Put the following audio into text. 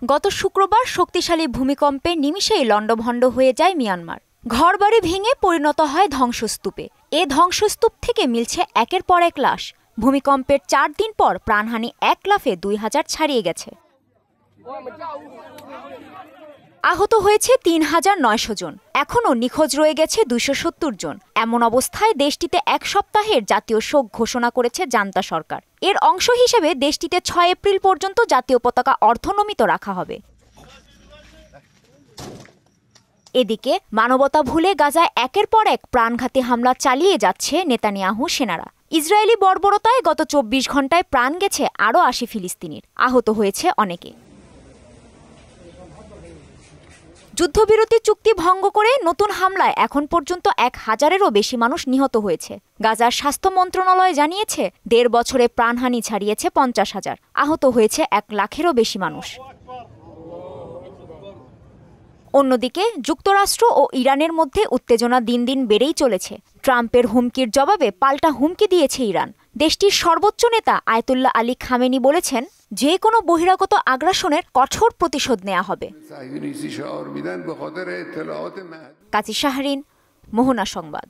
গত শুক্রবার শক্তিশালী ভূমিকম্পে নিমিষেই লণ্ডভণ্ড হয়ে যায় মিয়ানমার। ঘরবাড়ি ভেঙে পরিণত হয় ধ্বংসস্তূপে। এ ধ্বংসস্তূপ থেকে মিলছে একের পর এক লাশ। ভূমিকম্পের ৪ দিন পর প্রাণহানি ১ লাফে ২,০০০ ছাড়িয়ে গেছে। আহত হয়েছে ৩,৯০০ জন। এখনও নিখোঁজ রয়ে গেছে ২৭০ জন। এমন অবস্থায় দেশটিতে ১ সপ্তাহের জাতীয় শোক ঘোষণা করেছে জান্তা সরকার। এর অংশ হিসেবে দেশটিতে ৬ এপ্রিল পর্যন্ত জাতীয় পতাকা অর্ধনমিত রাখা হবে। এদিকে মানবতা ভুলে গাজায় একের পর এক প্রাণঘাতী হামলা চালিয়ে যাচ্ছে নেতানিয়াহু সেনারা। ইসরায়েলি বর্বরতায় গত ২৪ ঘণ্টায় প্রাণ গেছে আরও ৮০ ফিলিস্তিনির। আহত হয়েছে অনেকে। যুদ্ধবিরতি চুক্তি ভঙ্গ করে নতুন হামলায় এখন পর্যন্ত ১,০০০-এরও বেশি মানুষ নিহত হয়েছে। গাজার স্বাস্থ্য মন্ত্রণালয় জানিয়েছে ১.৫ বছরে প্রাণহানি ছাড়িয়েছে ৫০,০০০। আহত হয়েছে ১ লাখেরও বেশি মানুষ। অন্যদিকে যুক্তরাষ্ট্র ও ইরানের মধ্যে উত্তেজনা দিন দিন বেড়েই চলেছে। ট্রাম্পের হুমকির জবাবে পাল্টা হুমকি দিয়েছে ইরান। দেশটির সর্বোচ্চ নেতা আয়াতুল্লাহ আলী খামেনি বলেছেন, যে কোনো বহিরাগত আগ্রাসনের কঠোর প্রতিশোধ নেওয়া হবে। কাজী শাহরিন, মোহনা সংবাদ।